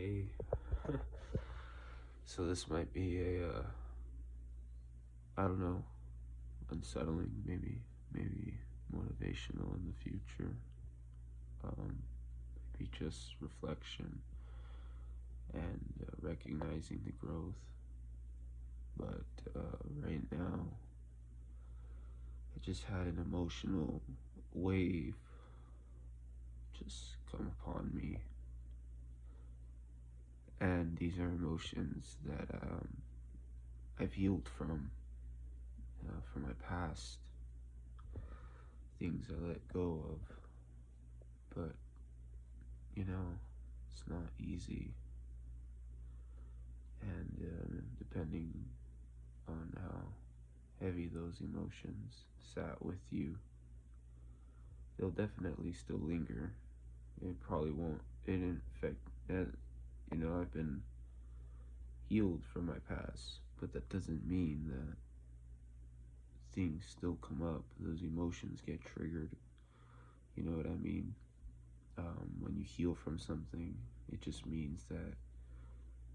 Hey, so this might be I don't know, unsettling, maybe motivational in the future. Um, Maybe just reflection and recognizing the growth. But right now, I just had an emotional wave just come upon me, and these are emotions that I've healed from my past, things I let go of. But it's not easy, and depending on how heavy those emotions sat with you, they'll definitely still linger. It probably won't. It didn't affect. I've been healed from my past, but that doesn't mean that things still come up. Those emotions get triggered. You know what I mean? When you heal from something, it just means that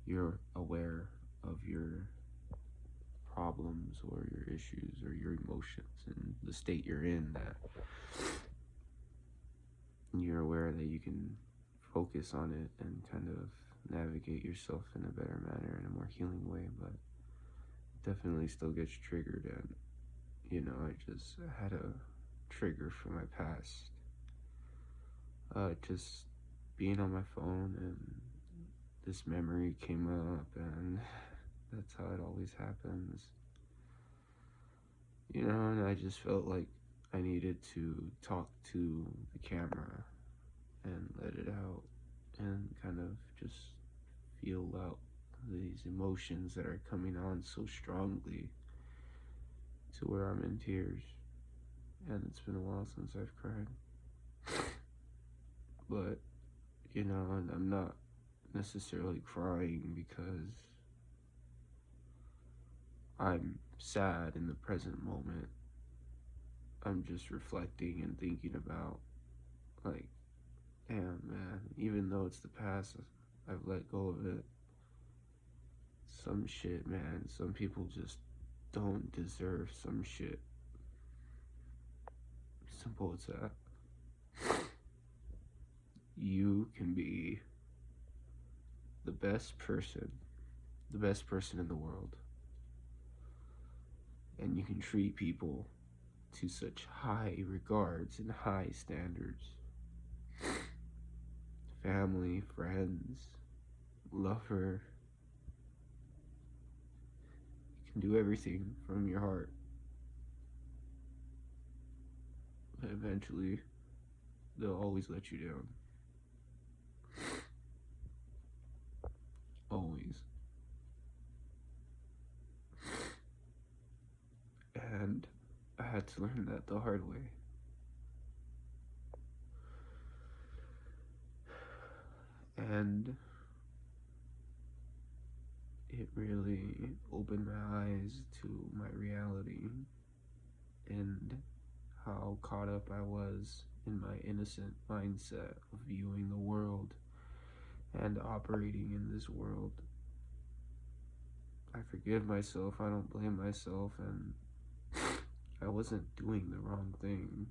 you're aware of your problems or your issues or your emotions and the state you're in, that you're aware that you can focus on it and kind of navigate yourself in a better manner, in a more healing way. But it definitely still gets triggered, and I just had a trigger from my past, just being on my phone, and this memory came up, and that's how it always happens. And I just felt like I needed to talk to the camera and let it out and kind of just feel out these emotions that are coming on so strongly, to where I'm in tears. And it's been a while since I've cried. But, I'm not necessarily crying because I'm sad in the present moment. I'm just reflecting and thinking about, like, damn, man, even though it's the past, I've let go of it. Some shit, man, some people just don't deserve some shit. Simple as that. You can be the best person, in the world, and you can treat people to such high regards and high standards. Family, friends, lover. You can do everything from your heart. But eventually, they'll always let you down. Always. And I had to learn that the hard way. And it really opened my eyes to my reality and how caught up I was in my innocent mindset of viewing the world and operating in this world. I forgive myself, I don't blame myself, and I wasn't doing the wrong thing.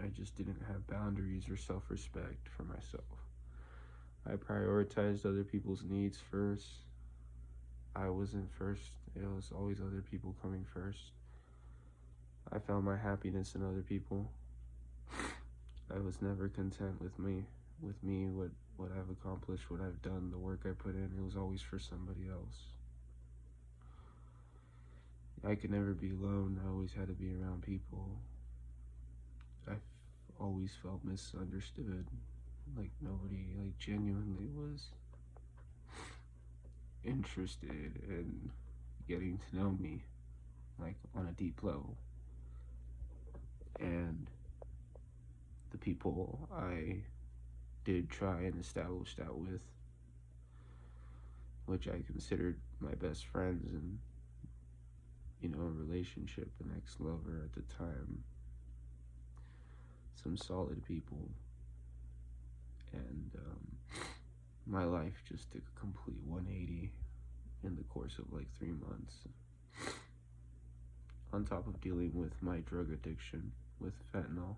I just didn't have boundaries or self-respect for myself. I prioritized other people's needs first. I wasn't first. It was always other people coming first. I found my happiness in other people. I was never content with me, what I've accomplished, what I've done, the work I put in. It was always for somebody else. I could never be alone. I always had to be around people. I've always felt misunderstood. Like nobody, like, genuinely was interested in getting to know me, like, on a deep level. And the people I did try and establish that with, which I considered my best friends and, a relationship, an ex-lover at the time, some solid people. And my life just took a complete 180 in the course of like 3 months. On top of dealing with my drug addiction with fentanyl,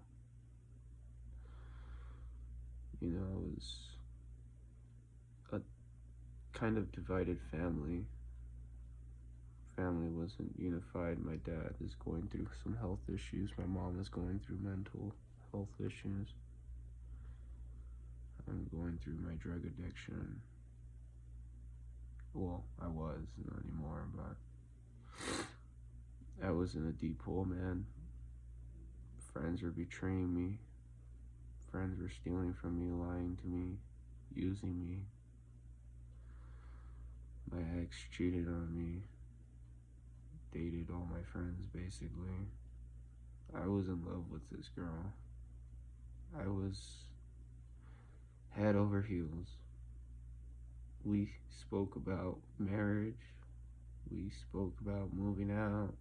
you know, it was a kind of divided family. Family wasn't unified. My dad is going through some health issues. My mom is going through mental health issues. I'm going through my drug addiction. Well, I was, not anymore, but I was in a deep hole, man. Friends were betraying me. Friends were stealing from me, lying to me, using me. My ex cheated on me, dated all my friends, basically. I was in love with this girl. I was head over heels. We spoke about marriage. We spoke about moving out.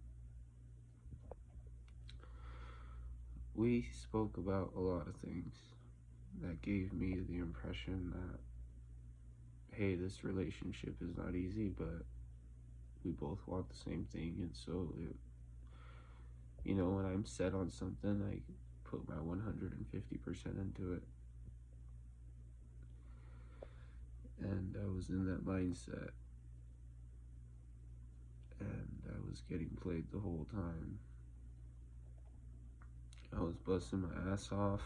We spoke about a lot of things that gave me the impression that, hey, this relationship is not easy, but we both want the same thing. And so, when I'm set on something, I put my 150% into it. And I was in that mindset. And I was getting played the whole time. I was busting my ass off,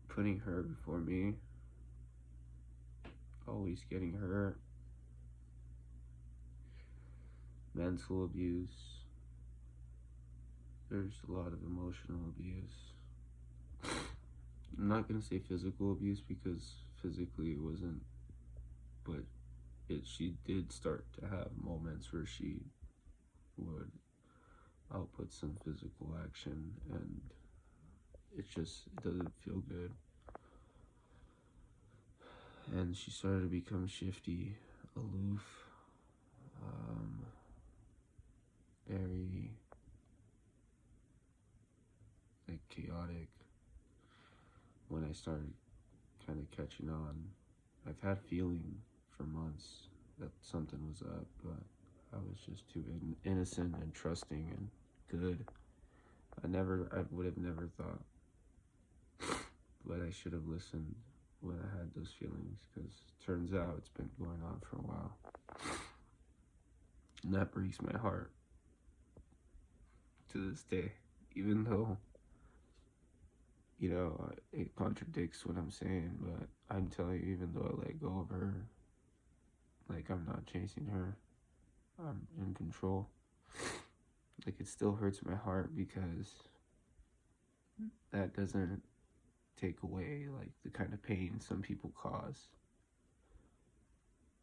putting her before me, always getting hurt, mental abuse. There's a lot of emotional abuse. I'm not gonna say physical abuse because physically it wasn't, but she did start to have moments where she would output some physical action, and it doesn't feel good. And she started to become shifty, aloof, very like chaotic. When I started kind of catching on, I've had feeling for months that something was up, but I was just too innocent and trusting and good. I would have never thought, but I should have listened when I had those feelings, because it turns out it's been going on for a while. And that breaks my heart to this day, even though, it contradicts what I'm saying, but I'm telling you, even though I let go of her, like, I'm not chasing her, I'm in control. Like, it still hurts my heart because that doesn't take away, like, the kind of pain some people cause.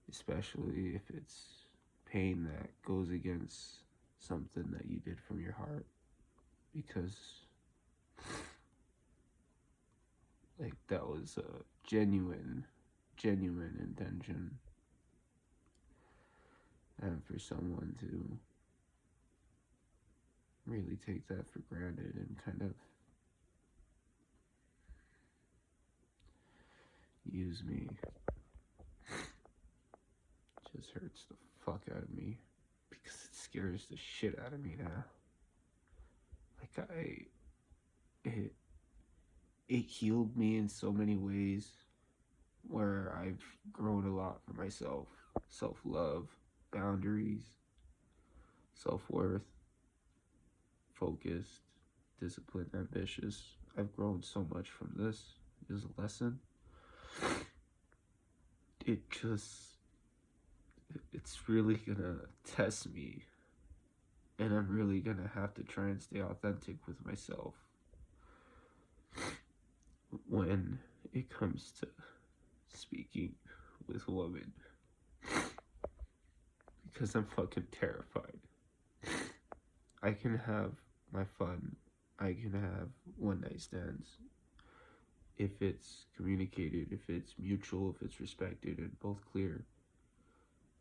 Especially if it's pain that goes against something that you did from your heart. Because, like, that was a genuine intention. And for someone to really take that for granted and kind of use me just hurts the fuck out of me, because it scares the shit out of me now. Like, it healed me in so many ways, where I've grown a lot for myself. Self-love, boundaries, self-worth, focused, disciplined, ambitious. I've grown so much from this. It was a lesson. It's really gonna test me, and I'm really gonna have to try and stay authentic with myself when it comes to speaking with women, because I'm fucking terrified. I can have my fun, I can have one night stands if it's communicated, if it's mutual, if it's respected and both clear.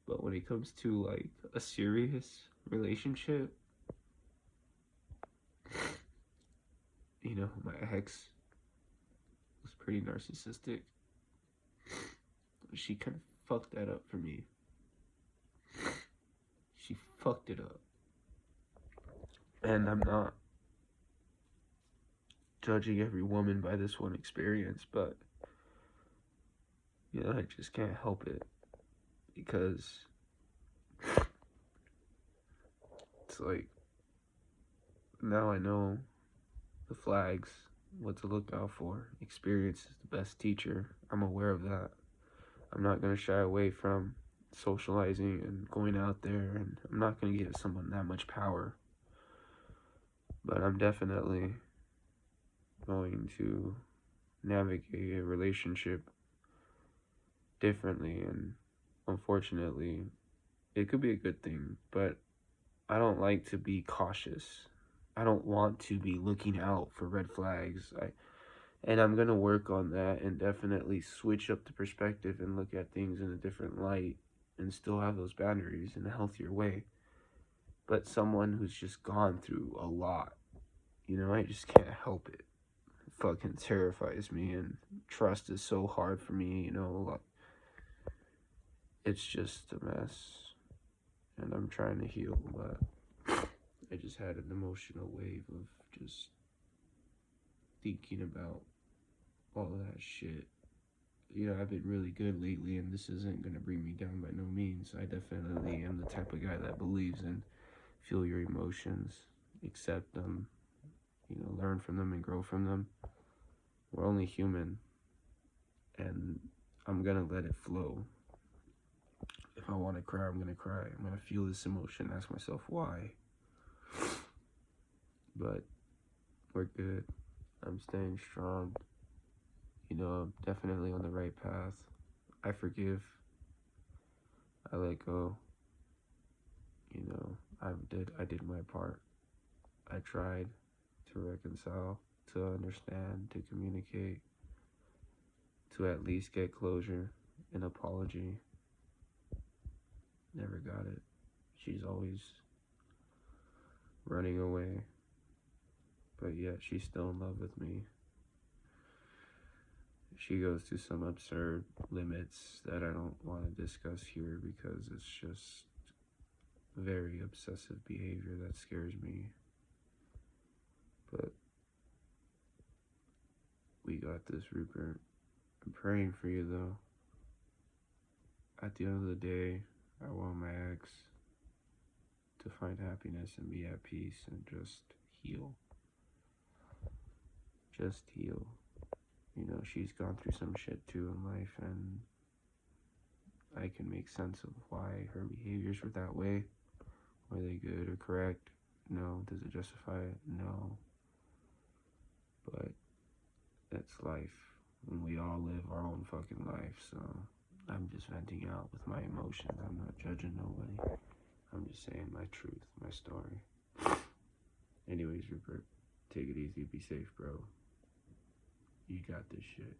But when it comes to, like, a serious relationship, my ex, was pretty narcissistic. She kind of fucked that up for me. She fucked it up. And I'm not judging every woman by this one experience, but you know, I just can't help it because it's like now I know the flags, what to look out for. Experience is the best teacher. I'm aware of that. I'm not going to shy away from socializing and going out there, and I'm not going to give someone that much power. But I'm definitely going to navigate a relationship differently, and unfortunately, it could be a good thing, but I don't like to be cautious. I don't want to be looking out for red flags. And I'm going to work on that and definitely switch up the perspective and look at things in a different light and still have those boundaries in a healthier way. But someone who's just gone through a lot, you know, I just can't help it. It fucking terrifies me, and trust is so hard for me, you know, like, it's just a mess. And I'm trying to heal, but I just had an emotional wave of just thinking about all of that shit. You know, I've been really good lately, and this isn't going to bring me down by no means. I definitely am the type of guy that believes in feel your emotions, accept them, you know, learn from them and grow from them. We're only human, and I'm going to let it flow. If I want to cry, I'm going to cry. I'm going to feel this emotion, ask myself why. But we're good. I'm staying strong. You know, I'm definitely on the right path. I forgive. I let go. You know, I did my part. I tried to reconcile, to understand, to communicate, to at least get closure, an apology. Never got it. She's always running away, but yet she's still in love with me. She goes to some absurd limits that I don't want to discuss here because it's just very obsessive behavior that scares me. But we got this, Rupert. I'm praying for you, though. At the end of the day, I want my ex to find happiness and be at peace and just heal. Just heal. You know, she's gone through some shit too in life, and I can make sense of why her behaviors were that way. Were they good or correct? No. Does it justify it? No. But that's life, and we all live our own fucking life, so I'm just venting out with my emotions. I'm not judging nobody. I'm just saying my truth, my story. Anyways, Rupert, take it easy, be safe, bro. You got this shit.